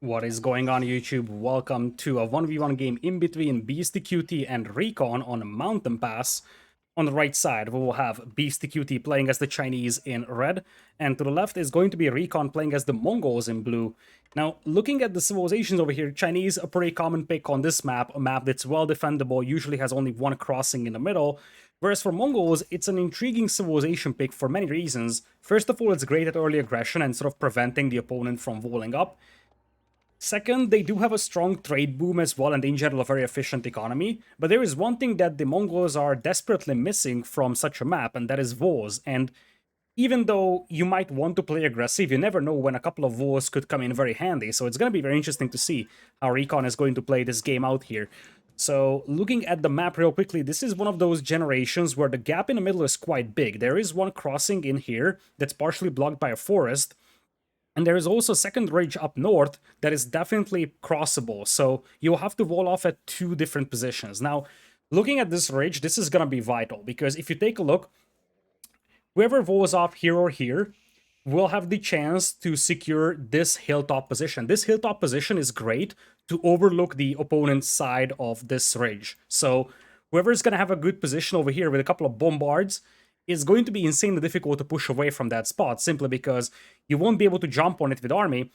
What is going on YouTube? Welcome to a 1v1 game in between Beasty QT and RecoN on Mountain Pass. On the right side, we will have Beasty QT playing as the Chinese in red, and to the left is going to be RecoN playing as the Mongols in blue. Now, looking at the civilizations over here, Chinese, a pretty common pick on this map, a map that's well defendable, usually has only one crossing in the middle, whereas for Mongols, it's an intriguing civilization pick for many reasons. First of all, it's great at early aggression and sort of preventing the opponent from walling up. Second, they do have a strong trade boom as well, and in general a very efficient economy. But there is one thing that the Mongols are desperately missing from such a map, and that is wars. And even though you might want to play aggressive, you never know when a couple of wars could come in very handy. So it's going to be very interesting to see how RecoN is going to play this game out here. So looking at the map real quickly, this is one of those generations where the gap in the middle is quite big. There is one crossing in here that's partially blocked by a forest. And there is also a second ridge up north that is definitely crossable, so you'll have to wall off at two different positions. Now, looking at this ridge, this is going to be vital, because if you take a look, whoever walls off here or here will have the chance to secure this hilltop position. This hilltop position is great to overlook the opponent's side of this ridge. So whoever's going to have a good position over here with a couple of bombards, it's going to be insanely difficult to push away from that spot, simply because you won't be able to jump on it with army,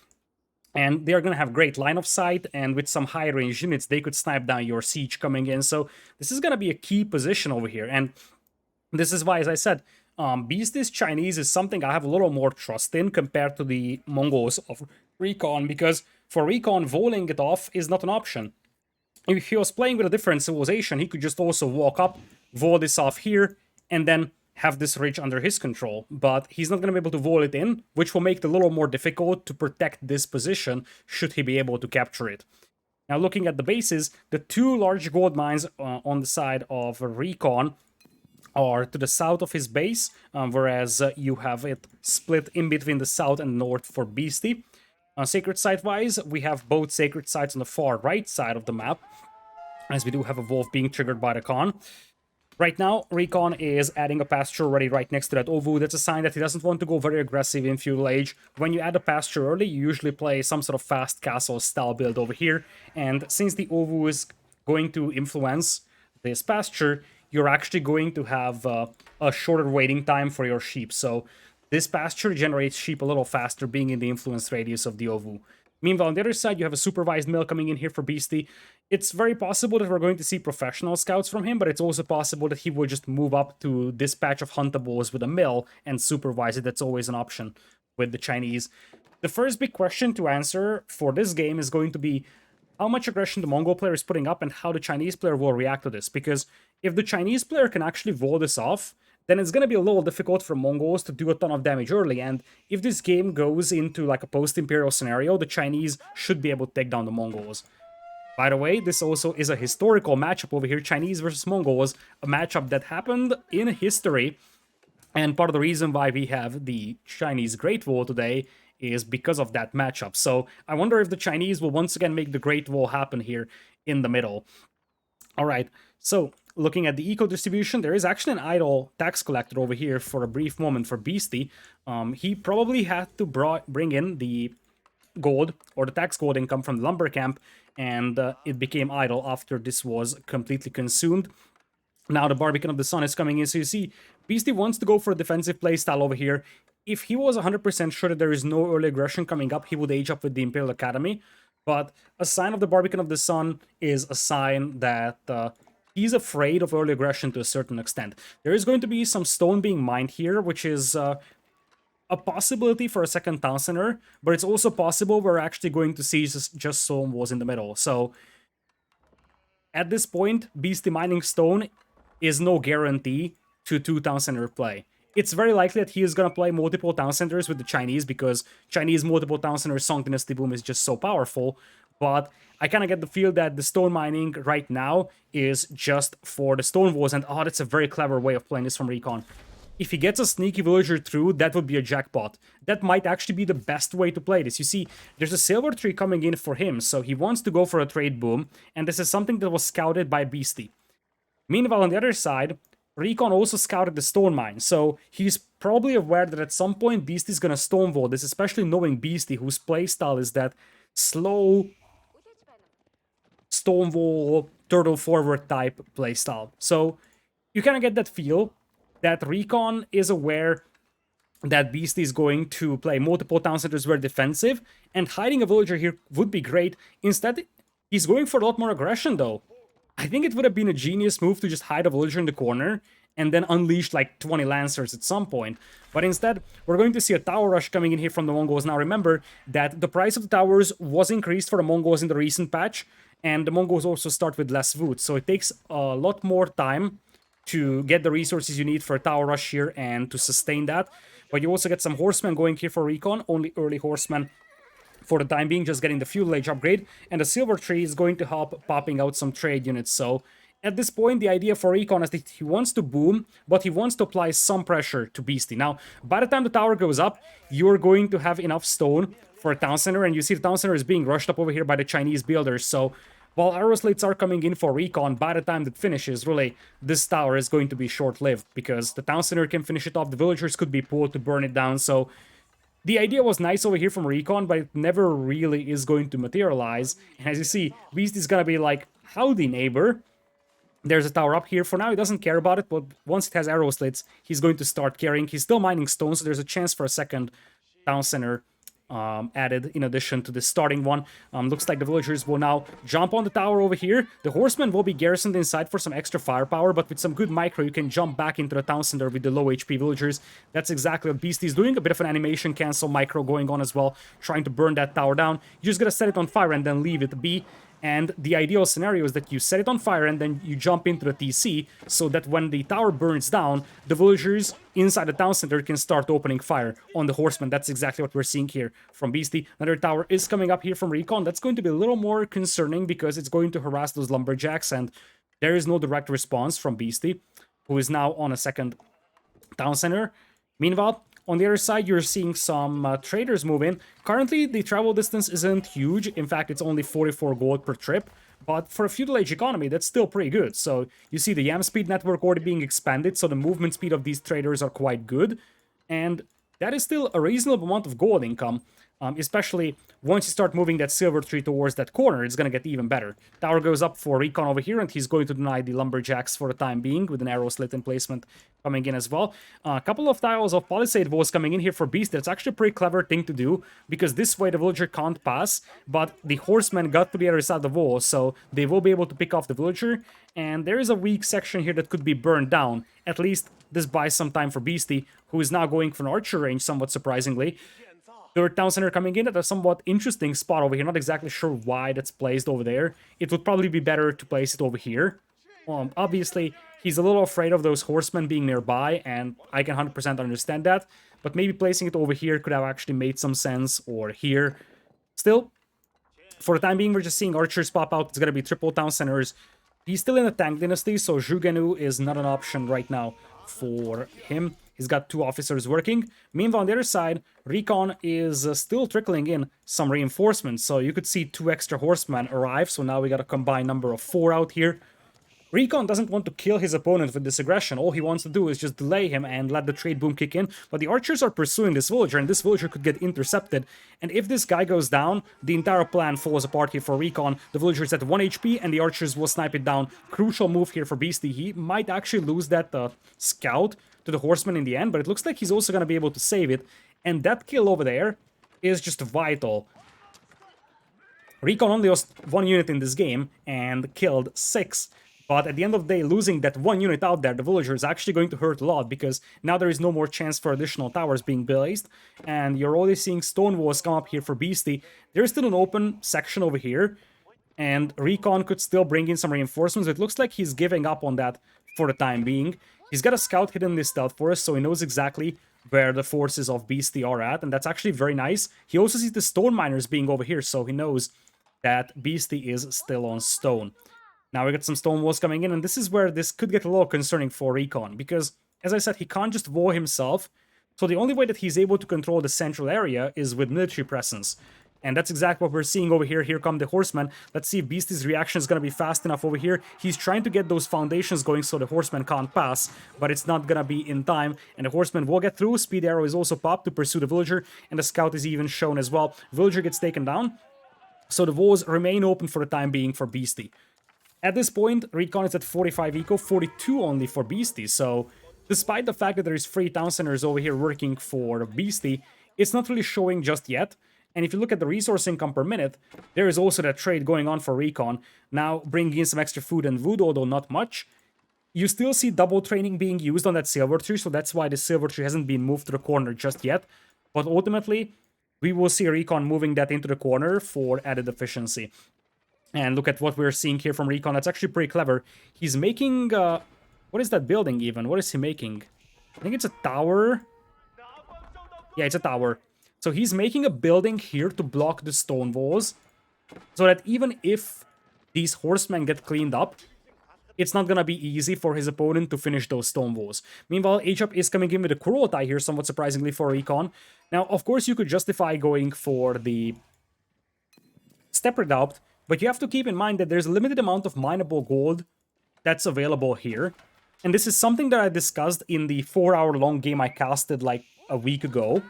and they're going to have great line of sight, and with some high range units, they could snipe down your siege coming in. So this is going to be a key position over here, and this is why, as I said, Beasty's Chinese is something I have a little more trust in compared to the Mongols of RecoN, because for RecoN, walling it off is not an option. If he was playing with a different civilization, he could just also walk up, wall this off here, and then have this ridge under his control, but he's not going to be able to wall it in, which will make it a little more difficult to protect this position should he be able to capture it. Now, looking at the bases, the two large gold mines on the side of RecoN are to the south of his base, whereas you have it split in between the south and north for Beasty. Sacred site-wise, we have both sacred sites on the far right side of the map, as we do have a wolf being triggered by the Khan. Right now, RecoN is adding a pasture already right next to that Ovu. That's a sign that he doesn't want to go very aggressive in feudal age. When you add a pasture early, you usually play some sort of fast castle style build over here. And since the Ovu is going to influence this pasture, you're actually going to have a shorter waiting time for your sheep. So this pasture generates sheep a little faster, being in the influence radius of the Ovu. Meanwhile, on the other side, you have a supervised mill coming in here for Beasty. It's very possible that we're going to see professional scouts from him, but it's also possible that he will just move up to this patch of huntables with a mill and supervise it. That's always an option with the Chinese. The first big question to answer for this game is going to be how much aggression the Mongol player is putting up and how the Chinese player will react to this. Because if the Chinese player can actually wall this off, then it's going to be a little difficult for Mongols to do a ton of damage early, and if this game goes into like a post-imperial scenario, the Chinese should be able to take down the Mongols. By the way, this also is a historical matchup over here, Chinese versus Mongols, a matchup that happened in history, and part of the reason why we have the Chinese Great Wall today is because of that matchup. So I wonder if the Chinese will once again make the Great Wall happen here in the middle. Alright, so looking at the eco distribution, there is actually an idle tax collector over here for a brief moment for Beasty. He probably had to bring in the gold or the tax gold income from the lumber camp, and it became idle after this was completely consumed. Now the Barbican of the Sun is coming in, so you see Beasty wants to go for a defensive playstyle over here. If he was 100% sure that there is no early aggression coming up, he would age up with the Imperial Academy. But a sign of the Barbican of the Sun is a sign that he's afraid of early aggression to a certain extent. There is going to be some stone being mined here, which is a possibility for a second town center, but it's also possible we're actually going to see just stone walls in the middle. So at this point, Beasty mining stone is no guarantee to 2 town center play. It's very likely that he is going to play multiple town centers with the Chinese, because Chinese multiple town centers Song Dynasty Boom is just so powerful, but I kind of get the feel that the stone mining right now is just for the stone walls, and oh, that's a very clever way of playing this from RecoN. If he gets a sneaky villager through, that would be a jackpot. That might actually be the best way to play this. You see, there's a silver tree coming in for him, so he wants to go for a trade boom, and this is something that was scouted by Beasty. Meanwhile, on the other side, RecoN also scouted the stone mine, so he's probably aware that at some point Beasty's gonna stonewall this, especially knowing Beasty, whose playstyle is that slow Stonewall, turtle forward type playstyle. So you kind of get that feel that RecoN is aware that Beasty is going to play multiple town centers very defensive, and hiding a villager here would be great. Instead, he's going for a lot more aggression though. I think it would have been a genius move to just hide a villager in the corner and then unleash like 20 lancers at some point. But instead, we're going to see a tower rush coming in here from the Mongols. Now remember that the price of the towers was increased for the Mongols in the recent patch, and the Mongols also start with less wood, so it takes a lot more time to get the resources you need for a tower rush here and to sustain that. But you also get some horsemen going here for RecoN, only early horsemen for the time being, just getting the fuel age upgrade, and the silver tree is going to help popping out some trade units. So at this point, the idea for RecoN is that he wants to boom, but he wants to apply some pressure to Beasty. Now, by the time the tower goes up, you're going to have enough stone for a town center, and you see the town center is being rushed up over here by the Chinese builders. So while arrow slits are coming in for RecoN, by the time that finishes, really, this tower is going to be short-lived, because the town center can finish it off, the villagers could be pulled to burn it down. So the idea was nice over here from RecoN, but it never really is going to materialize. And as you see, Beasty is gonna be like, howdy neighbor. There's a tower up here. For now, he doesn't care about it, but once it has arrow slits, he's going to start carrying. He's still mining stone, so there's a chance for a second town center added in addition to the starting one. Looks like the villagers will now jump on the tower over here. The horsemen will be garrisoned inside for some extra firepower, but with some good micro, you can jump back into the town center with the low HP villagers. That's exactly what Beasty is doing. A bit of an animation cancel micro going on as well, trying to burn that tower down. You just gotta set it on fire and then leave it be. And the ideal scenario is that you set it on fire and then you jump into the TC, so that when the tower burns down, the villagers inside the town center can start opening fire on the horsemen. That's exactly what we're seeing here from Beasty. Another tower is coming up here from RecoN. That's going to be a little more concerning because it's going to harass those lumberjacks, and there is no direct response from Beasty, who is now on a second town center. Meanwhile, on the other side, you're seeing some traders move in. Currently, the travel distance isn't huge. In fact, it's only 44 gold per trip. But for a feudal age economy, that's still pretty good. So you see the yam speed network already being expanded, so the movement speed of these traders are quite good. And that is still a reasonable amount of gold income. Especially once you start moving that silver tree towards that corner, it's going to get even better. Tower goes up for RecoN over here, and he's going to deny the lumberjacks for the time being, with an arrow slit in placement coming in as well. A couple of tiles of palisade walls coming in here for Beast. That's actually a pretty clever thing to do, because this way the villager can't pass, but the horsemen got to the other side of the wall, so they will be able to pick off the villager. And there is a weak section here that could be burned down. At least this buys some time for Beasty, who is now going for an archer range, somewhat surprisingly. Third town center coming in at a somewhat interesting spot over here. Not exactly sure why that's placed over there. It would probably be better to place it over here. Obviously, he's a little afraid of those horsemen being nearby, and I can 100% understand that. But maybe placing it over here could have actually made some sense, or here. Still, for the time being, we're just seeing archers pop out. It's going to be triple town centers. He's still in the tank dynasty, so Zhugenu is not an option right now for him. He's got 2 officers working. Meanwhile, on the other side, RecoN is still trickling in some reinforcements. So you could see 2 extra horsemen arrive. So now we got a combined number of 4 out here. RecoN doesn't want to kill his opponent with this aggression. All he wants to do is just delay him and let the trade boom kick in. But the archers are pursuing this villager, and this villager could get intercepted. And if this guy goes down, the entire plan falls apart here for RecoN. The villager is at 1 HP, and the archers will snipe it down. Crucial move here for Beasty. He might actually lose that scout to the horseman in the end, but it looks like he's also going to be able to save it. And that kill over there is just vital. RecoN only lost 1 unit in this game and killed 6. But at the end of the day, losing that 1 unit out there, the villager, is actually going to hurt a lot, because now there is no more chance for additional towers being placed. And you're already seeing stone walls come up here for Beasty. There's still an open section over here, and RecoN could still bring in some reinforcements. It looks like he's giving up on that for the time being. He's got a scout hidden in this stealth forest, so he knows exactly where the forces of Beasty are at, and that's actually very nice. He also sees the stone miners being over here, so he knows that Beasty is still on stone. Now we got some stone walls coming in, and this is where this could get a little concerning for RecoN, because, as I said, he can't just wall himself, so the only way that he's able to control the central area is with military presence. And that's exactly what we're seeing over here. Here come the horsemen. Let's see if Beasty's reaction is going to be fast enough over here. He's trying to get those foundations going so the horsemen can't pass, but it's not going to be in time. And the horsemen will get through. Speed arrow is also popped to pursue the villager, and the scout is even shown as well. Villager gets taken down. So the walls remain open for the time being for Beasty. At this point, RecoN is at 45 eco, 42 only for Beasty, so despite the fact that there is 3 town centers over here working for Beasty, it's not really showing just yet. And if you look at the resource income per minute, there is also that trade going on for RecoN, now bringing in some extra food and wood, although not much. You still see double training being used on that silver tree, so that's why the silver tree hasn't been moved to the corner just yet. But ultimately, we will see RecoN moving that into the corner for added efficiency. And look at what we're seeing here from RecoN. That's actually pretty clever. He's making... what is that building even? What is he making? I think it's a tower. Yeah, it's a tower. So he's making a building here to block the stone walls. So that even if these horsemen get cleaned up, it's not gonna be easy for his opponent to finish those stone walls. Meanwhile, HUP is coming in with a Counterattack here, somewhat surprisingly for RecoN. Now, of course, you could justify going for the Step Redoubt, but you have to keep in mind that there's a limited amount of mineable gold that's available here. And this is something that I discussed in the 4-hour-long game I casted like a week ago.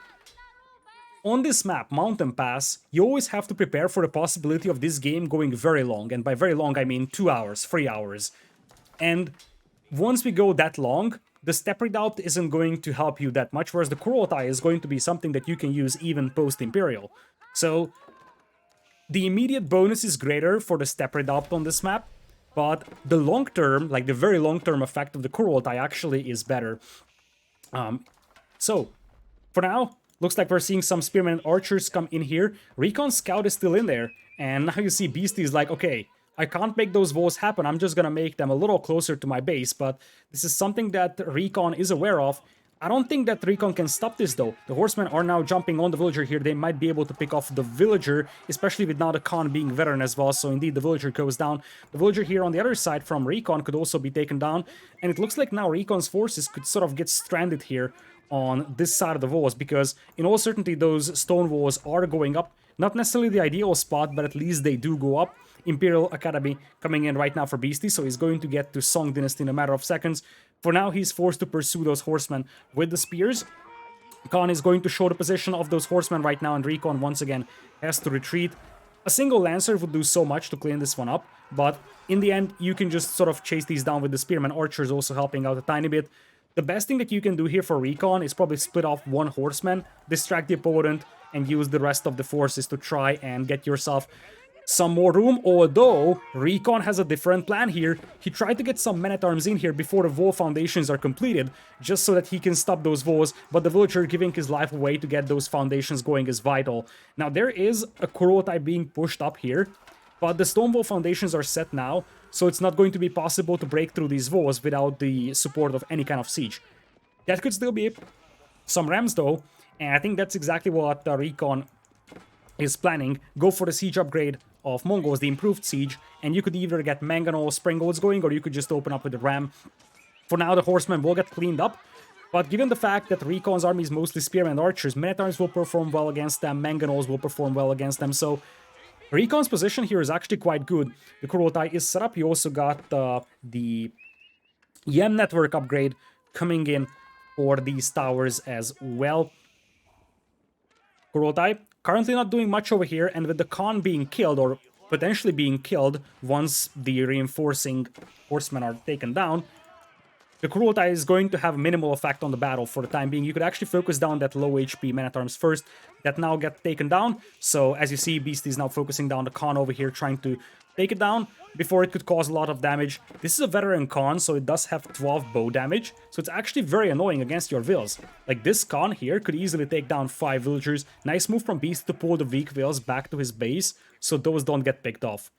On this map, Mountain Pass, you always have to prepare for the possibility of this game going very long. And by very long, I mean 2 hours, 3 hours. And once we go that long, the Step Redoubt isn't going to help you that much, whereas the Counterattack is going to be something that you can use even post-Imperial. So the immediate bonus is greater for the Step Redoubt on this map, but the long-term, like the very long-term effect of the Counterattack actually is better. So, for now, looks like we're seeing some Spearmen and Archers come in here. RecoN Scout is still in there, and now you see Beasty is like, okay, I can't make those walls happen, I'm just gonna make them a little closer to my base, but this is something that RecoN is aware of. I don't think that RecoN can stop this though. The horsemen are now jumping on the villager here. They might be able to pick off the villager, especially with now the Khan being veteran as well. So indeed, the villager goes down. The villager here on the other side from RecoN could also be taken down. And it looks like now RecoN's forces could sort of get stranded here on this side of the walls, because in all certainty those stone walls are going up. Not necessarily the ideal spot, but at least they do go up. Imperial Academy coming in right now for Beasty, so he's going to get to Song Dynasty in a matter of seconds. For now, he's forced to pursue those horsemen with the spears. Khan is going to show the position of those horsemen right now, and RecoN once again has to retreat. A single Lancer would do so much to clean this one up, but in the end, you can just sort of chase these down with the Spearman. Archers also helping out a tiny bit. The best thing that you can do here for RecoN is probably split off one horseman, distract the opponent, and use the rest of the forces to try and get yourself some more room, although RecoN has a different plan here. He tried to get some men-at-arms in here before the wall foundations are completed, just so that he can stop those walls, but the villager giving his life away to get those foundations going is vital. Now, there is a Counterattack being pushed up here, but the stone wall foundations are set now, so it's not going to be possible to break through these walls without the support of any kind of siege. That could still be some rams though, and I think that's exactly what RecoN is planning. Go for the siege upgrade of Mongols, the improved siege, and you could either get mangonel springolds going, or you could just open up with the ram. For now, the horsemen will get cleaned up, but given the fact that RecoN's army is mostly spearmen and archers, men-at-arms will perform well against them, mangonols will perform well against them, so RecoN's position here is actually quite good. The Counterattack is set up. You also got the Yem network upgrade coming in for these towers as well. Counterattack currently not doing much over here, and with the Khan being killed, or potentially being killed once the reinforcing horsemen are taken down, the Counterattack is going to have minimal effect on the battle for the time being. You could actually focus down that low HP men-at-arms first, that now get taken down. So as you see, Beasty is now focusing down the Khan over here, trying to take it down before it could cause a lot of damage. This is a veteran Khan, so it does have 12 bow damage, so it's actually very annoying against your vills. Like, this Khan here could easily take down 5 villagers. Nice move from Beast to pull the weak vills back to his base, so those don't get picked off.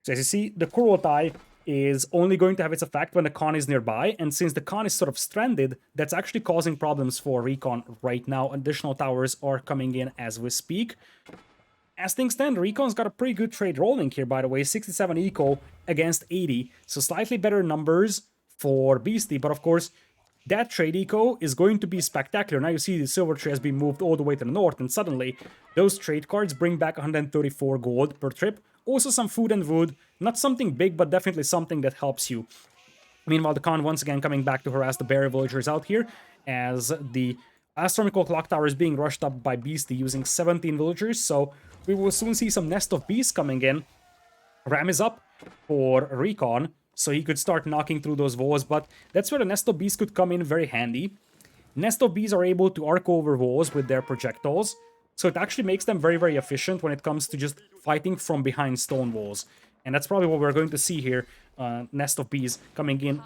So as you see, the Counterattack is only going to have its effect when the Khan is nearby, and since the Khan is sort of stranded, that's actually causing problems for RecoN right now. Additional towers are coming in as we speak. As things stand, RecoN's got a pretty good trade rolling here, by the way. 67 eco against 80, so slightly better numbers for Beasty, but of course, that trade eco is going to be spectacular. Now you see the silver tree has been moved all the way to the north, and suddenly those trade cards bring back 134 gold per trip. Also some food and wood, not something big, but definitely something that helps you. Meanwhile, the Khan once again coming back to harass the berry villagers out here, as the astronomical clock tower is being rushed up by Beasty using 17 villagers, so we will soon see some Nest of Beasts coming in. Ram is up for RecoN, so he could start knocking through those walls, but that's where the Nest of Beasts could come in very handy. Nest of Bees are able to arc over walls with their projectiles, so it actually makes them very, very efficient when it comes to just fighting from behind stone walls. And that's probably what we're going to see here, Nest of Bees coming in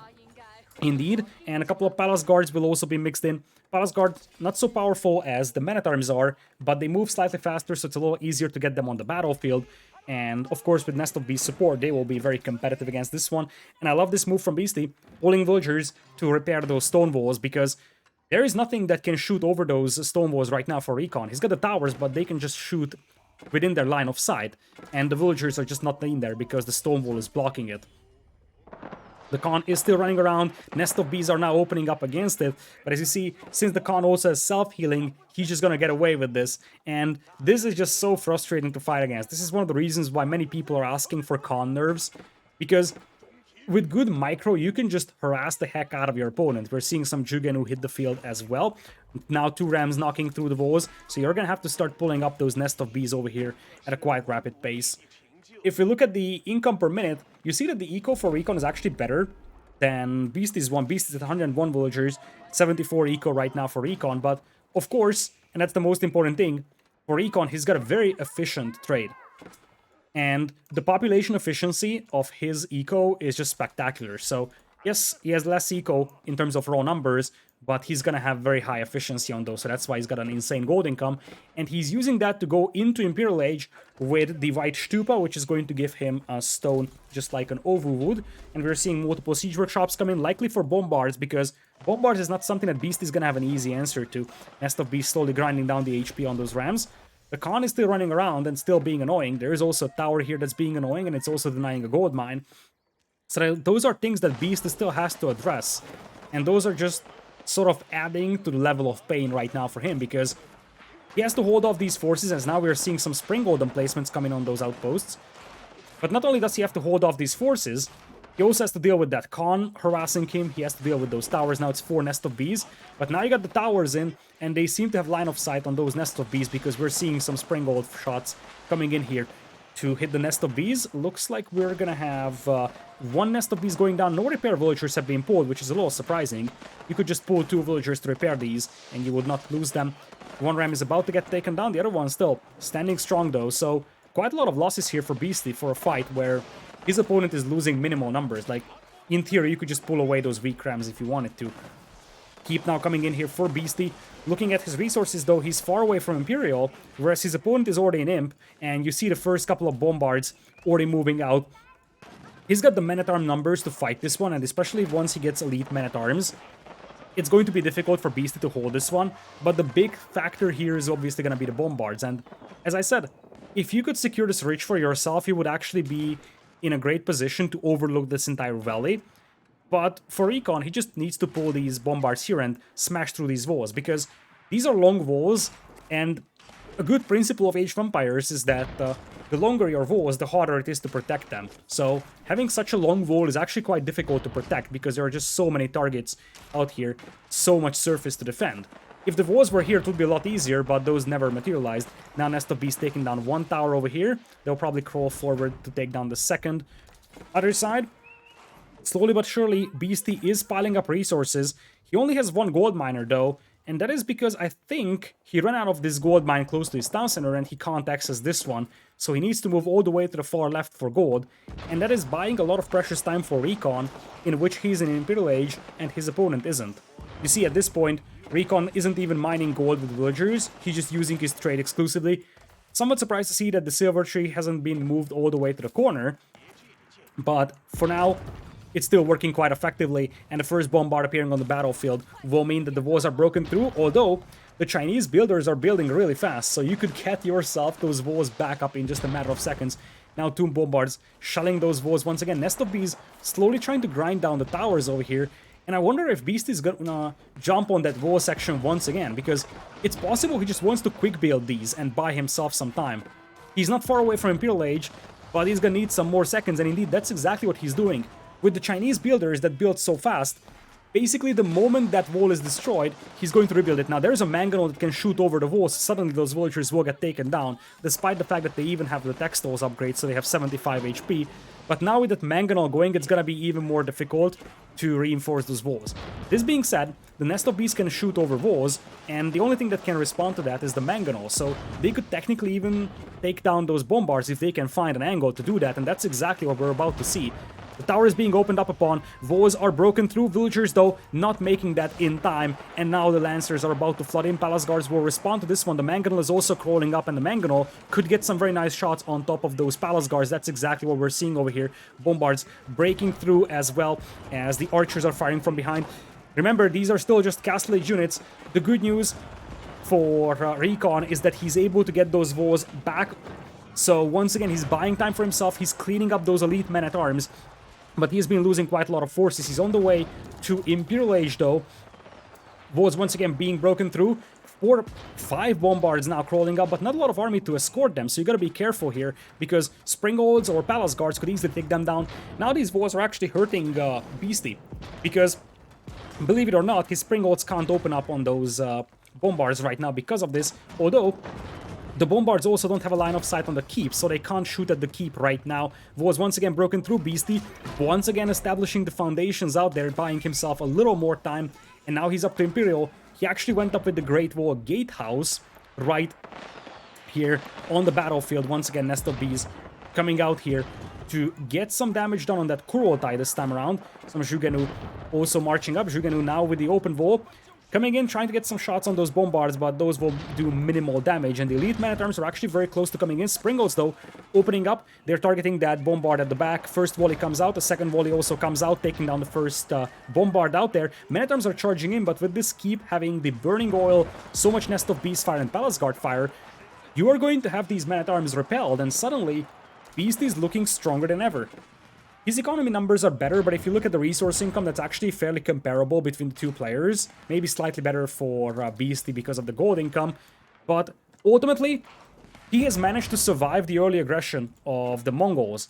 indeed. And a couple of Palace Guards will also be mixed in. Palace Guards not so powerful as the Men-at-Arms are, but they move slightly faster, so it's a little easier to get them on the battlefield. And of course, with Nest of Beast support, they will be very competitive against this one. And I love this move from Beasty, pulling villagers to repair those stone walls, because there is nothing that can shoot over those stone walls right now for RecoN. He's got the towers, but they can just shoot within their line of sight. And the villagers are just not in there because the stone wall is blocking it. The Khan is still running around. Nest of Bees are now opening up against it. But as you see, since the Khan also has self-healing, he's just gonna get away with this. And this is just so frustrating to fight against. This is one of the reasons why many people are asking for Khan nerfs. Because with good micro, you can just harass the heck out of your opponent. We're seeing some Jugen who hit the field as well. Now 2 Rams knocking through the walls. So you're gonna have to start pulling up those Nest of Bees over here at a quite rapid pace. If we look at the income per minute, you see that the eco for RecoN is actually better than Beasty's one. Beasty's at 101 villagers, 74 eco right now for RecoN. But of course, and that's the most important thing, for RecoN, he's got a very efficient trade. And the population efficiency of his eco is just spectacular. So yes, he has less eco in terms of raw numbers, but he's gonna have very high efficiency on those, so that's why he's got an insane gold income. And he's using that to go into Imperial Age with the White Stupa, which is going to give him a stone just like an Ovu would. And we're seeing multiple siege workshops come in, likely for Bombards, because Bombards is not something that Beast is gonna have an easy answer to. Nest of Beast slowly grinding down the HP on those Rams. The Khan is still running around and still being annoying. There is also a tower here that's being annoying, and it's also denying a gold mine. So those are things that Beast still has to address. And those are just sort of adding to the level of pain right now for him, because he has to hold off these forces, as now we're seeing some Spring Golden placements coming on those outposts. But not only does he have to hold off these forces, he also has to deal with that Khan harassing him. He has to deal with those towers. Now it's 4 Nest of Bees. But now you got the towers in, and they seem to have line of sight on those Nest of Bees, because we're seeing some Spring Gold shots coming in here to hit the Nest of Bees. Looks like we're gonna have 1 Nest of Bees going down. No repair villagers have been pulled, which is a little surprising. You could just pull 2 villagers to repair these, and you would not lose them. 1 Ram is about to get taken down. The other one still standing strong, though. So quite a lot of losses here for Beasty for a fight where his opponent is losing minimal numbers. Like, in theory, you could just pull away those weak Rams if you wanted to. Keep now coming in here for Beasty. Looking at his resources, though, he's far away from Imperial, whereas his opponent is already an Imp, and you see the first couple of Bombards already moving out. He's got the Men-at-Arms numbers to fight this one, and especially once he gets elite Men-at-Arms, it's going to be difficult for Beasty to hold this one, but the big factor here is obviously going to be the Bombards, and as I said, if you could secure this ridge for yourself, you would actually be in a great position to overlook this entire valley. But for RecoN, he just needs to pull these Bombards here and smash through these walls, because these are long walls, and a good principle of Age of Empires is that the longer your walls, the harder it is to protect them. So having such a long wall is actually quite difficult to protect, because there are just so many targets out here, so much surface to defend. If the walls were here, it would be a lot easier, but those never materialized. Now Nest of Beast taking down 1 tower over here. They'll probably crawl forward to take down the second. Other side, slowly but surely, Beasty is piling up resources. He only has 1 gold miner, though, and that is because I think he ran out of this gold mine close to his town center and he can't access this one. So he needs to move all the way to the far left for gold, and that is buying a lot of precious time for RecoN, in which he's in Imperial Age and his opponent isn't. You see, at this point, RecoN isn't even mining gold with villagers, he's just using his trade exclusively. Somewhat surprised to see that the silver tree hasn't been moved all the way to the corner, but for now, it's still working quite effectively, and the first Bombard appearing on the battlefield will mean that the walls are broken through, although the Chinese builders are building really fast, so you could get yourself those walls back up in just a matter of seconds. Now 2 Bombards shelling those walls once again. Nest of Bees slowly trying to grind down the towers over here, and I wonder if Beast is gonna jump on that wall section once again, because it's possible he just wants to quick build these and buy himself some time. He's not far away from Imperial Age, but he's gonna need some more seconds, and indeed that's exactly what he's doing. With the Chinese builders that build so fast, basically the moment that wall is destroyed, he's going to rebuild it. Now there's a Mongol that can shoot over the walls, suddenly those villagers will get taken down, despite the fact that they even have the textiles upgrade, so they have 75 HP. But now with that Mongol going, it's gonna be even more difficult to reinforce those walls. This being said, the Nest of Beasts can shoot over walls, and the only thing that can respond to that is the Mongol, so they could technically even take down those bombards if they can find an angle to do that, and that's exactly what we're about to see. The tower is being opened up upon, walls are broken through, villagers though not making that in time, and now the Lancers are about to flood in. Palace Guards will respond to this one. The Mongol is also crawling up, and the Mongol could get some very nice shots on top of those Palace Guards. That's exactly what we're seeing over here. Bombards breaking through as well as the archers are firing from behind. Remember, these are still just Castle Age units. The good news for RecoN is that he's able to get those walls back. So once again, he's buying time for himself. He's cleaning up those elite men-at-arms. But he's been losing quite a lot of forces. He's on the way to Imperial Age, though. Walls once again being broken through. 5 bombards now crawling up, but not a lot of army to escort them, so you gotta be careful here, because Springolds or Palace Guards could easily take them down. Now these walls are actually hurting Beasty, because, believe it or not, his Springolds can't open up on those bombards right now because of this, although the bombards also don't have a line of sight on the keep, so they can't shoot at the keep right now. Was once again broken through. Beasty once again establishing the foundations out there, buying himself a little more time, and now he's up to Imperial. He actually went up with the Great Wall Gatehouse right here on the battlefield. Once again, Nest of Bees coming out here to get some damage done on that Counterattack this time around. Some Zhugenu also marching up. Zhugenu now with the open wall. Coming in, trying to get some shots on those bombards, but those will do minimal damage. And the elite men-at-arms are actually very close to coming in. Springolds, though, opening up. They're targeting that bombard at the back. First volley comes out. The second volley also comes out, taking down the first bombard out there. Men-at-arms are charging in, but with this keep having the burning oil, so much Nest of Beast fire and Palace Guard fire, you are going to have these men-at-arms repelled, and suddenly, Beast is looking stronger than ever. His economy numbers are better, but if you look at the resource income, that's actually fairly comparable between the two players. Maybe slightly better for Beasty because of the gold income. But ultimately, he has managed to survive the early aggression of the Mongols.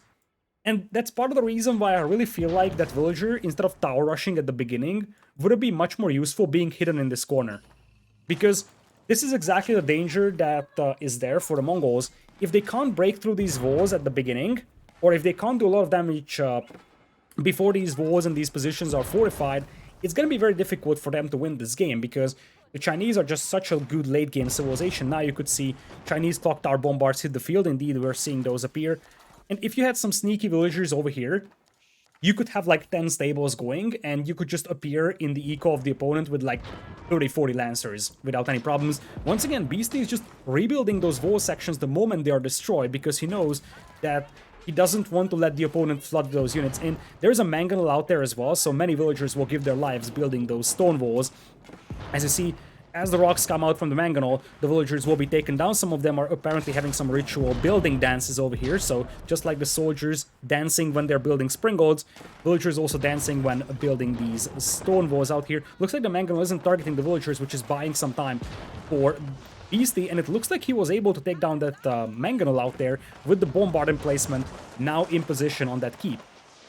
And that's part of the reason why I really feel like that villager, instead of tower rushing at the beginning, would be much more useful being hidden in this corner. Because this is exactly the danger that is there for the Mongols. If they can't break through these walls at the beginning, or if they can't do a lot of damage before these walls and these positions are fortified, it's going to be very difficult for them to win this game, because the Chinese are just such a good late-game civilization. Now you could see Chinese clock tower bombards hit the field. Indeed, we're seeing those appear. And if you had some sneaky villagers over here, you could have like 10 stables going, and you could just appear in the eco of the opponent with like 30-40 Lancers without any problems. Once again, Beasty is just rebuilding those wall sections the moment they are destroyed, because he knows that he doesn't want to let the opponent flood those units in. There's a Mongol out there as well, so many villagers will give their lives building those stone walls. As you see, as the rocks come out from the Mongol, the villagers will be taken down. Some of them are apparently having some ritual building dances over here, so just like the soldiers dancing when they're building Springolds, villagers also dancing when building these stone walls out here. Looks like the Mongol isn't targeting the villagers, which is buying some time for Beasty, and it looks like he was able to take down that Mongol out there with the bombard emplacement now in position on that keep.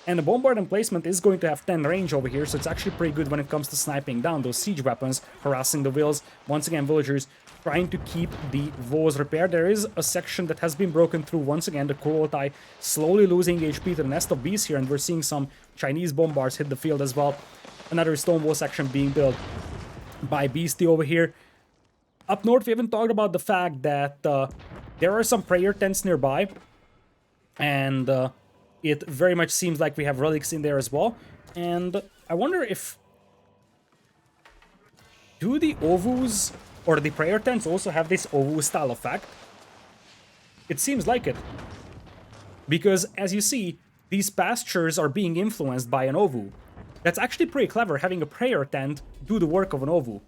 And the bombard emplacement is going to have 10 range over here, so it's actually pretty good when it comes to sniping down those siege weapons, harassing the wills. Once again, villagers trying to keep the walls repaired. There is a section that has been broken through. Once again, the Counterattack slowly losing HP to the Nest of Beasts here, and we're seeing some Chinese bombards hit the field as well. Another stone wall section being built by Beasty over here. Up north, we haven't talked about the fact that there are some prayer tents nearby, and it very much seems like we have relics in there as well. And I wonder if... do the Ovus or the prayer tents also have this Ovu style effect? It seems like it. Because, as you see, these pastures are being influenced by an Ovu. That's actually pretty clever, having a prayer tent do the work of an Ovu.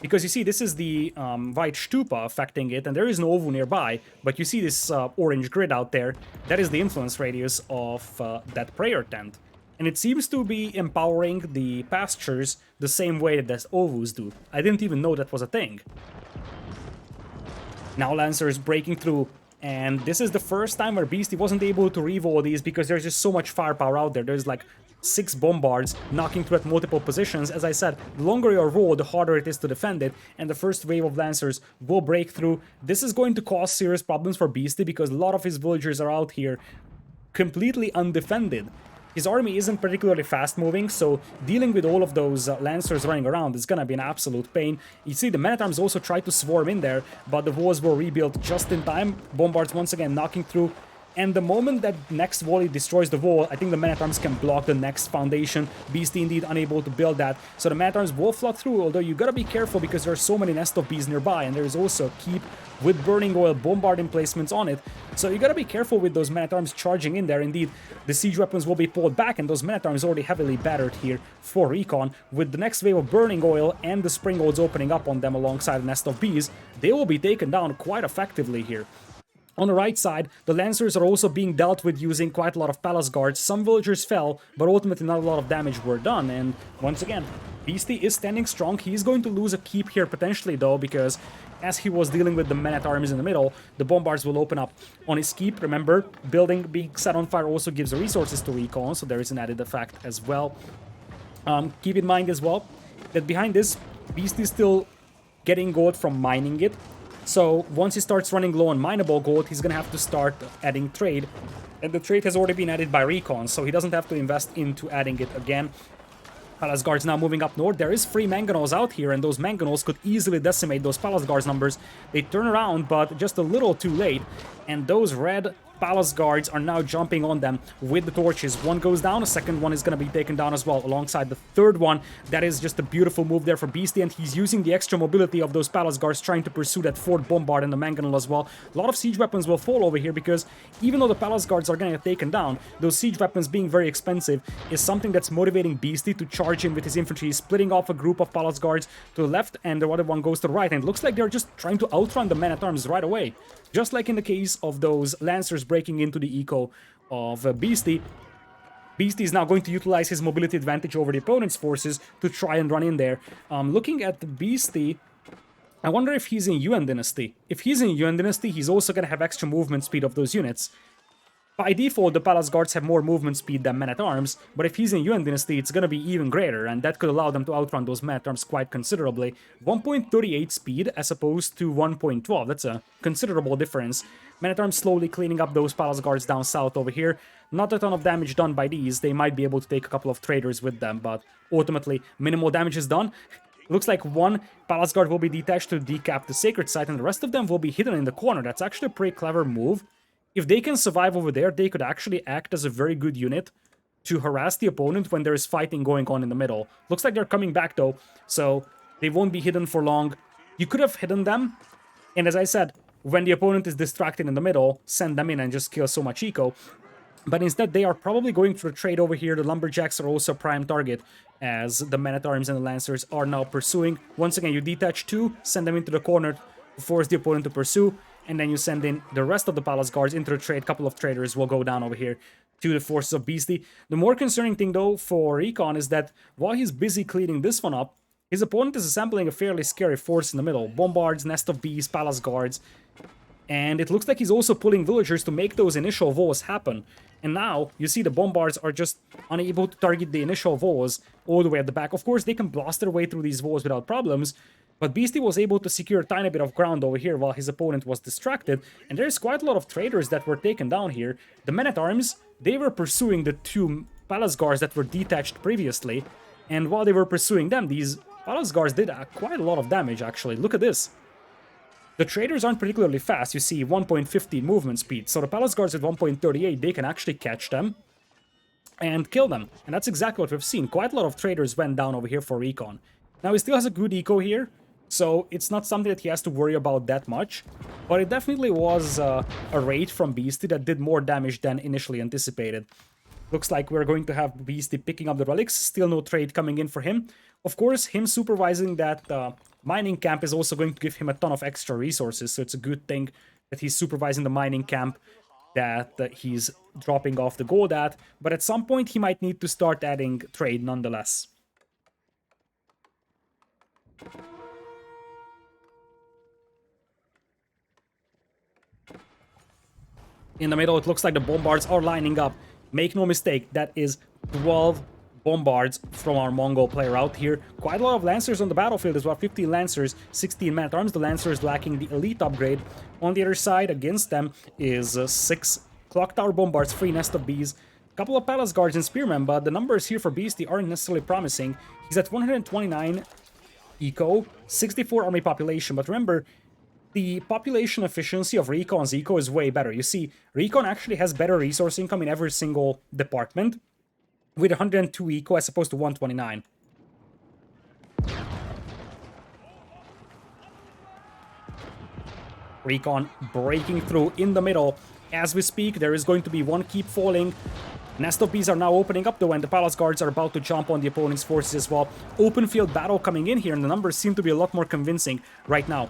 Because you see, this is the white stupa affecting it, and there is no Ovu nearby, but you see this orange grid out there. That is the influence radius of that prayer tent. And it seems to be empowering the pastures the same way that Ovus do. I didn't even know that was a thing. Now Lancer is breaking through, and this is the first time where Beasty wasn't able to revo these because there's just so much firepower out there. There's like 6 bombards knocking through at multiple positions. As I said, the longer your roll, the harder it is to defend it, and the first wave of Lancers will break through. This is going to cause serious problems for Beasty because a lot of his villagers are out here completely undefended. His army isn't particularly fast-moving, so dealing with all of those Lancers running around is gonna be an absolute pain. You see, the Men-at-Arms also tried to swarm in there, but the walls were rebuilt just in time. Bombards once again knocking through. And the moment that next volley destroys the wall, I think the Men-at-Arms can block the next foundation. Beasty indeed unable to build that. So the Men-at-Arms will flood through, although you gotta be careful because there are so many Nest of Bees nearby, and there is also a keep with Burning Oil bombard emplacements on it. So you gotta be careful with those Men-at-Arms charging in there. Indeed, the siege weapons will be pulled back, and those Men-at-Arms already heavily battered here for RecoN. With the next wave of Burning Oil and the Springolds opening up on them alongside the Nest of Bees, they will be taken down quite effectively here. On the right side, the Lancers are also being dealt with using quite a lot of Palace Guards. Some villagers fell, but ultimately not a lot of damage were done. And once again, Beasty is standing strong. He's going to lose a keep here potentially though, because as he was dealing with the Men-at-Arms in the middle, the Bombards will open up on his keep. Remember, building being set on fire also gives resources to RecoN, so there is an added effect as well. Keep in mind as well that behind this, Beasty is still getting gold from mining it. So once he starts running low on mineable gold, he's gonna have to start adding trade. And the trade has already been added by RecoN, so he doesn't have to invest into adding it again. Palace Guards now moving up north. There is free Mangonels out here, and those Mangonels could easily decimate those Palace Guards numbers. They turn around, but just a little too late. And those red Palace Guards are now jumping on them with the torches. One goes down, a second one is going to be taken down as well, alongside the third one. That is just a beautiful move there for Beasty, and he's using the extra mobility of those Palace Guards trying to pursue that fourth Bombard and the Mangonel as well. A lot of siege weapons will fall over here because even though the Palace Guards are going to get taken down, those siege weapons being very expensive is something that's motivating Beasty to charge in with his infantry, splitting off a group of Palace Guards to the left, and the other one goes to the right, and it looks like they're just trying to outrun the Men-at-Arms right away. Just like in the case of those Lancers breaking into the eco of Beasty, Beasty is now going to utilize his mobility advantage over the opponent's forces to try and run in there. Looking at the Beasty, I wonder if he's in Yuan Dynasty. If he's in Yuan Dynasty, he's also going to have extra movement speed of those units. By default, the Palace Guards have more movement speed than Men-at-Arms, but if he's in Yuan Dynasty, it's gonna be even greater, and that could allow them to outrun those Men-at-Arms quite considerably. 1.38 speed as opposed to 1.12, that's a considerable difference. Men-at-Arms slowly cleaning up those Palace Guards down south over here. Not a ton of damage done by these. They might be able to take a couple of traders with them, but ultimately, minimal damage is done. Looks like one Palace Guard will be detached to decap the Sacred Site, and the rest of them will be hidden in the corner. That's actually a pretty clever move. If they can survive over there, they could actually act as a very good unit to harass the opponent when there is fighting going on in the middle. Looks like they're coming back though, so they won't be hidden for long. You could have hidden them, and as I said, when the opponent is distracted in the middle, send them in and just kill so much eco. But instead, they are probably going for a trade over here. The Lumberjacks are also a prime target, as the Men-at-Arms and the Lancers are now pursuing. Once again, you detach two, send them into the corner to force the opponent to pursue, and then you send in the rest of the Palace Guards into the trade. A couple of traders will go down over here to the forces of Beasty. The more concerning thing, though, for RecoN is that while he's busy cleaning this one up, his opponent is assembling a fairly scary force in the middle. Bombards, Nest of Bees, Palace Guards. And it looks like he's also pulling villagers to make those initial walls happen. And now, you see the Bombards are just unable to target the initial walls all the way at the back. Of course, they can blast their way through these walls without problems, but Beasty was able to secure a tiny bit of ground over here while his opponent was distracted, and there's quite a lot of traders that were taken down here. The Men-at-Arms, they were pursuing the two Palace Guards that were detached previously, and while they were pursuing them, these Palace Guards did quite a lot of damage, actually. Look at this. The traders aren't particularly fast. You see 1.15 movement speed, so the Palace Guards at 1.38, they can actually catch them and kill them. And that's exactly what we've seen. Quite a lot of traders went down over here for RecoN. Now, he still has a good eco here, so it's not something that he has to worry about that much. But it definitely was a raid from Beasty that did more damage than initially anticipated. Looks like we're going to have Beasty picking up the relics. Still no trade coming in for him. Of course, him supervising that mining camp is also going to give him a ton of extra resources, so it's a good thing that he's supervising the mining camp that he's dropping off the gold at. But at some point, he might need to start adding trade nonetheless. In the middle, it looks like the Bombards are lining up. Make no mistake, that is 12 bombards from our Mongol player out here. Quite a lot of Lancers on the battlefield as well. 15 Lancers, 16 man-at-arms. The Lancers lacking the elite upgrade. On the other side, against them, is 6 Clock Tower Bombards, 3 Nest of Bees, couple of Palace Guards and Spearmen, but the numbers here for Beasty aren't necessarily promising. He's at 129 eco, 64 army population, but remember, the population efficiency of RecoN's eco is way better. You see, RecoN actually has better resource income in every single department, with 102 eco as opposed to 129. RecoN breaking through in the middle. As we speak, there is going to be one keep falling. Nest of Bees are now opening up though, and the Palace Guards are about to jump on the opponent's forces as well. Open field battle coming in here, and the numbers seem to be a lot more convincing right now.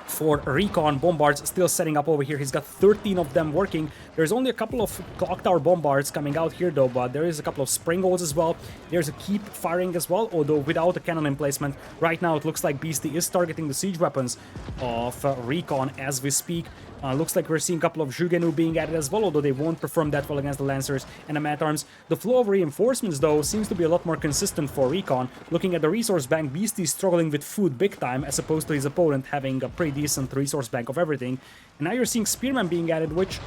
For RecoN, Bombards still setting up over here. He's got 13 of them working. There's only a couple of Clock Tower Bombards coming out here though, but there is a couple of Springolds as well. There's a keep firing as well, although without a cannon emplacement. Right now it looks like Beasty is targeting the siege weapons of RecoN as we speak. Looks like we're seeing a couple of Zhugenu being added as well, although they won't perform that well against the Lancers and the man-at-arms. The flow of reinforcements, though, seems to be a lot more consistent for RecoN. Looking at the resource bank, Beasty is struggling with food big time, as opposed to his opponent having a pretty decent resource bank of everything. And now you're seeing Spearmen being added, which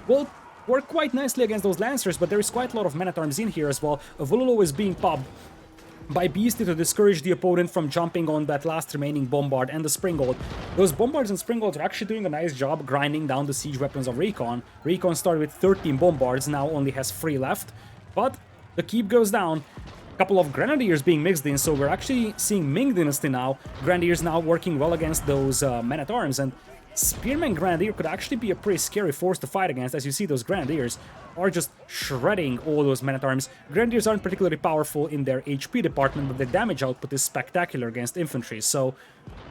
will work quite nicely against those Lancers, but there is quite a lot of men-at-arms in here as well. Vololo is being popped by Beasty to discourage the opponent from jumping on that last remaining Bombard and the Springold. Those Bombards and Springolds are actually doing a nice job grinding down the siege weapons of RecoN. RecoN started with 13 Bombards, now only has 3 left, but the keep goes down. A couple of Grenadiers being mixed in, so we're actually seeing Ming Dynasty now. Grenadiers now working well against those men-at-arms, and Spearman Grenadier could actually be a pretty scary force to fight against. As you see, those Grenadiers are just shredding all those men-at-arms. Grenadiers aren't particularly powerful in their HP department, but their damage output is spectacular against infantry. So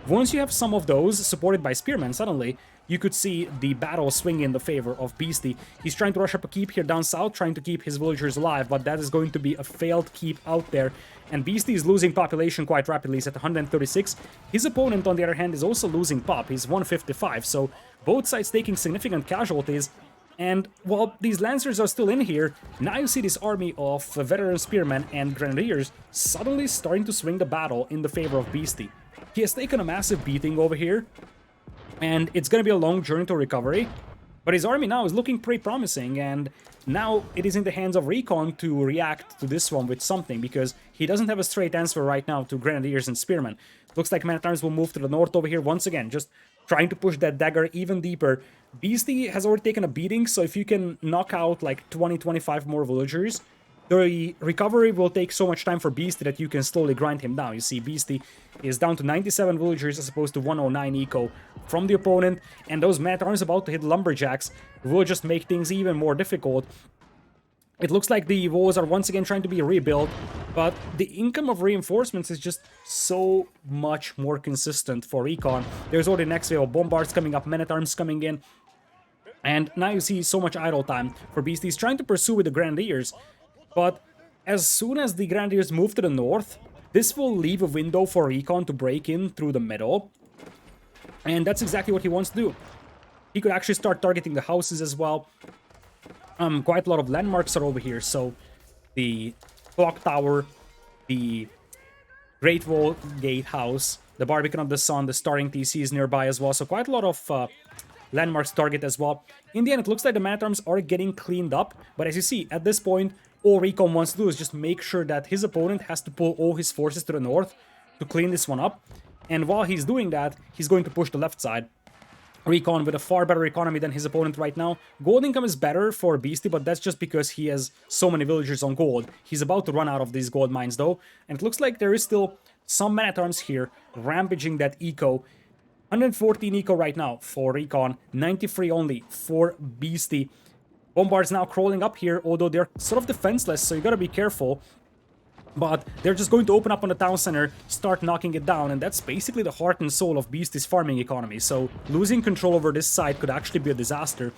once you have some of those supported by Spearmen, suddenly you could see the battle swing in the favor of Beasty. He's trying to rush up a keep here down south, trying to keep his villagers alive, but that is going to be a failed keep out there. And Beasty is losing population quite rapidly. He's at 136. His opponent, on the other hand, is also losing pop. He's 155, so both sides taking significant casualties. And while these Lancers are still in here, now you see this army of veteran Spearmen and Grenadiers suddenly starting to swing the battle in the favor of Beasty. He has taken a massive beating over here, and it's going to be a long journey to recovery. But his army now is looking pretty promising, and now it is in the hands of RecoN to react to this one with something, because he doesn't have a straight answer right now to Grenadiers and Spearmen. Looks like man-at-arms will move to the north over here once again, just trying to push that dagger even deeper. Beasty has already taken a beating, so if you can knock out like 20-25 more villagers, the recovery will take so much time for Beasty that you can slowly grind him down. You see, Beasty is down to 97 villagers as opposed to 109 eco from the opponent, and those man-at-arms about to hit Lumberjacks will just make things even more difficult. It looks like the walls are once again trying to be rebuilt, but the income of reinforcements is just so much more consistent for RecoN. There's already next wave of Bombards coming up, men-at-arms coming in, and now you see so much idle time for Beasty. He's trying to pursue with the Grenadiers, but as soon as the Grenadiers move to the north, this will leave a window for RecoN to break in through the middle, and that's exactly what he wants to do. He could actually start targeting the houses as well. Quite a lot of landmarks are over here, so the Clock Tower, the Great Wall Gate House, the Barbican of the Sun, the Starting TC is nearby as well, so quite a lot of landmarks to target as well. In the end, it looks like the man-at-arms are getting cleaned up, but as you see, at this point, all RecoN wants to do is just make sure that his opponent has to pull all his forces to the north to clean this one up, and while he's doing that, he's going to push the left side. RecoN with a far better economy than his opponent right now. Gold income is better for Beasty, but that's just because he has so many villagers on gold. He's about to run out of these gold mines though, and it looks like there is still some man-at-arms here rampaging that eco. 114 eco right now for RecoN, 93 only for Beasty. Bombards now crawling up here, although they're sort of defenseless, so you gotta be careful. But they're just going to open up on the town center, start knocking it down, and that's basically the heart and soul of Beasty's farming economy. So losing control over this side could actually be a disaster.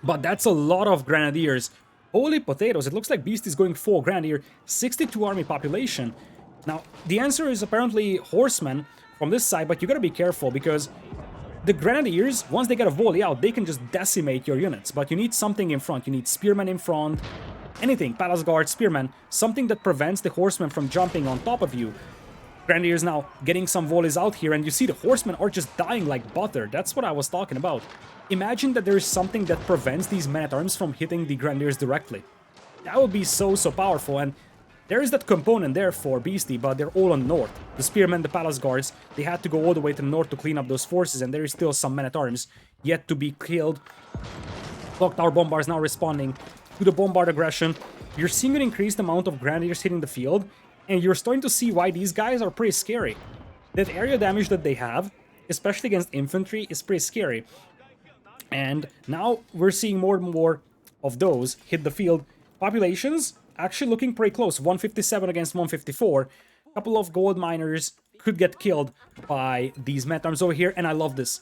But that's a lot of Grenadiers. Holy potatoes, it looks like Beasty's going full Grenadier, 62 army population. Now, the answer is apparently horsemen from this side, but you gotta be careful because the Grenadiers, once they get a volley out, they can just decimate your units. But you need something in front. You need spearmen in front, anything, Palace Guard, Spearmen, something that prevents the horsemen from jumping on top of you. Grenadiers now getting some volleys out here, and you see the horsemen are just dying like butter. That's what I was talking about. Imagine that there is something that prevents these men-at-arms from hitting the Grenadiers directly. That would be so powerful, and there is that component there for Beasty, but they're all on north. The Spearmen, the Palace Guards, they had to go all the way to the north to clean up those forces, and there is still some men-at-arms yet to be killed. Clock Tower Bombards now responding to the bombard aggression. You're seeing an increased amount of Grenadiers hitting the field, and you're starting to see why these guys are pretty scary. That area damage that they have, especially against infantry, is pretty scary. And now we're seeing more and more of those hit the field. Populations actually looking pretty close. 157 against 154. A couple of gold miners could get killed by these men-at-arms over here, and I love this.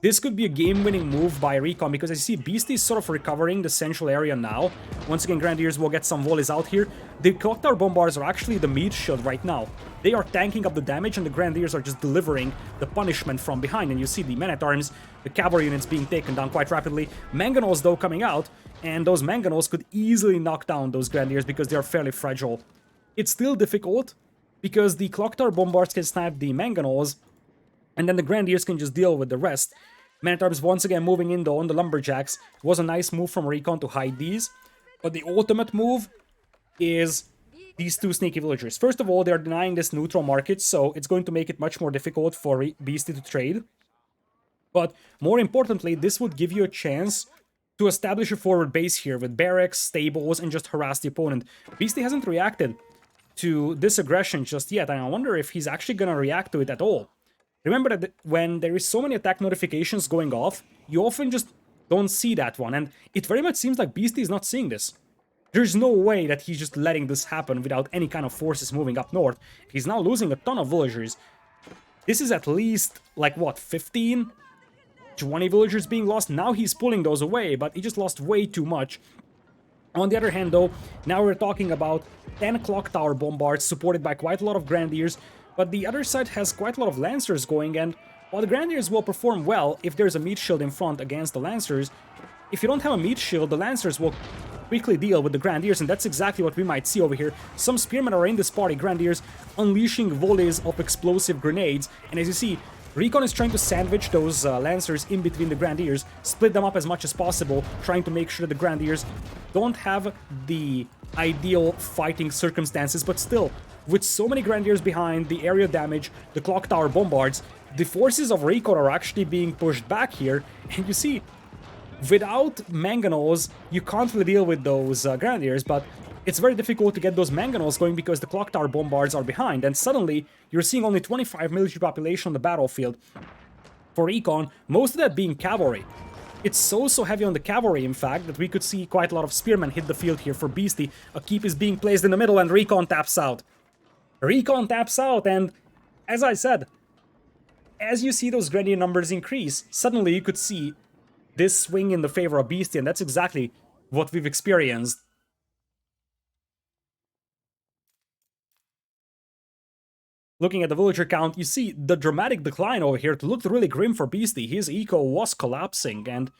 This could be a game-winning move by RecoN, because I see Beasty is sort of recovering the central area now. Once again, Grenadiers will get some volleys out here. The Clock Tower Bombards are actually the meat shield right now. They are tanking up the damage, and the Grenadiers are just delivering the punishment from behind. And you see the men-at-arms, the cavalry units being taken down quite rapidly. Mangonels, though, coming out, and those Mangonels could easily knock down those Grenadiers because they are fairly fragile. It's still difficult, because the Clock Tower Bombards can snipe the Mangonels, and then the Grenadiers can just deal with the rest. Men-at-arms once again moving in though on the Lumberjacks. It was a nice move from RecoN to hide these. But the ultimate move is these two sneaky villagers. First of all, they're denying this neutral market, so it's going to make it much more difficult for Beasty to trade. But more importantly, this would give you a chance to establish a forward base here with barracks, stables, and just harass the opponent. Beasty hasn't reacted to this aggression just yet, and I wonder if he's actually gonna react to it at all. Remember that when there is so many attack notifications going off, you often just don't see that one, and it very much seems like Beasty is not seeing this. There's no way that he's just letting this happen without any kind of forces moving up north. He's now losing a ton of villagers. This is at least, like, what, 15? 20 villagers being lost? Now he's pulling those away, but he just lost way too much. On the other hand, though, now we're talking about 10 Clock Tower Bombards supported by quite a lot of Grenadiers. But the other side has quite a lot of Lancers going, and while the Grenadiers will perform well if there's a meat shield in front against the Lancers, if you don't have a meat shield, the Lancers will quickly deal with the Grenadiers, and that's exactly what we might see over here. Some Spearmen are in this party, Grenadiers unleashing volleys of explosive grenades, and as you see, RecoN is trying to sandwich those Lancers in between the Grenadiers, split them up as much as possible, trying to make sure the Grenadiers don't have the ideal fighting circumstances, but still, with so many Grenadiers behind, the area damage, the Clock Tower Bombards, the forces of RecoN are actually being pushed back here, and you see, without Mangonels, you can't really deal with those Grenadiers, but it's very difficult to get those Mangonels going because the Clock Tower Bombards are behind, and suddenly you're seeing only 25 military population on the battlefield. For RecoN, most of that being cavalry. It's so heavy on the cavalry, in fact, that we could see quite a lot of Spearmen hit the field here for Beasty. A keep is being placed in the middle, and RecoN taps out. RecoN taps out, and as I said, as you see those Grenadier numbers increase, suddenly you could see this swing in the favor of Beasty, and that's exactly what we've experienced. Looking at the villager count, you see the dramatic decline over here. It looked really grim for Beasty. His eco was collapsing, and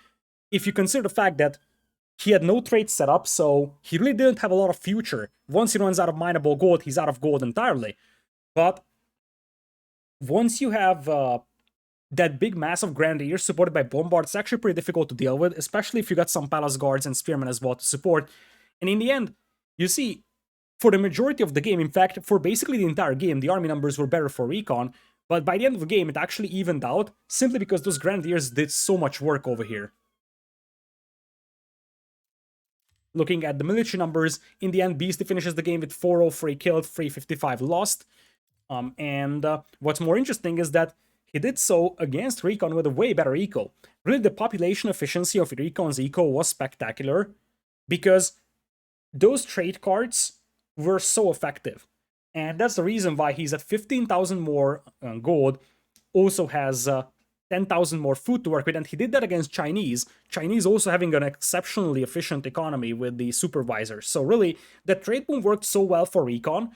if you consider the fact that he had no trade set up, so he really didn't have a lot of future. Once he runs out of mineable gold, he's out of gold entirely. But once you have that big mass of Grenadiers supported by Bombards, it's actually pretty difficult to deal with, especially if you got some Palace Guards and Spearmen as well to support. And in the end, you see, for the majority of the game, in fact, for basically the entire game, the army numbers were better for RecoN, but by the end of the game, it actually evened out, simply because those Grenadiers did so much work over here. Looking at the military numbers, in the end, Beasty finishes the game with 403 killed, 355 lost. What's more interesting is that he did so against RecoN with a way better eco. Really, the population efficiency of RecoN's eco was spectacular, because those trade cards were so effective. And that's the reason why he's at 15,000 more gold, also has 10,000 more food to work with, and he did that against Chinese. Chinese also having an exceptionally efficient economy with the supervisors. So really, the trade boom worked so well for RecoN,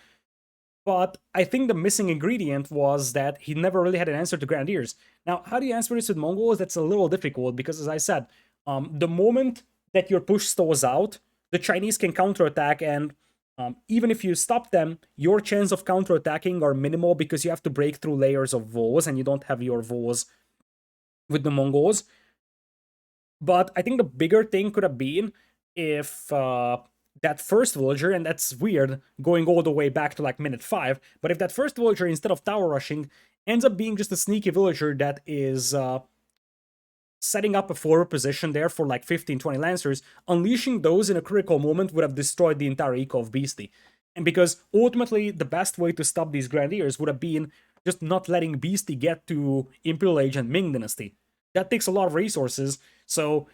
but I think the missing ingredient was that he never really had an answer to Grenadiers. Now, how do you answer this with Mongols? That's a little difficult, because as I said, the moment that your push stalls out, the Chinese can counterattack, and even if you stop them, your chance of counterattacking are minimal because you have to break through layers of walls and you don't have your walls with the Mongols. But I think the bigger thing could have been if that first villager, and that's weird going all the way back to like minute 5, but if that first villager, instead of tower rushing, ends up being just a sneaky villager that is setting up a forward position there for like 15-20 lancers, unleashing those in a critical moment would have destroyed the entire eco of Beasty. And because ultimately the best way to stop these Grenadiers would have been just not letting Beasty get to Imperial Age and Ming Dynasty. That takes a lot of resources, so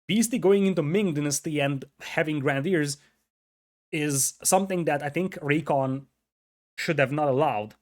Beasty going into Ming Dynasty and having Grenadiers is something that I think RecoN should have not allowed.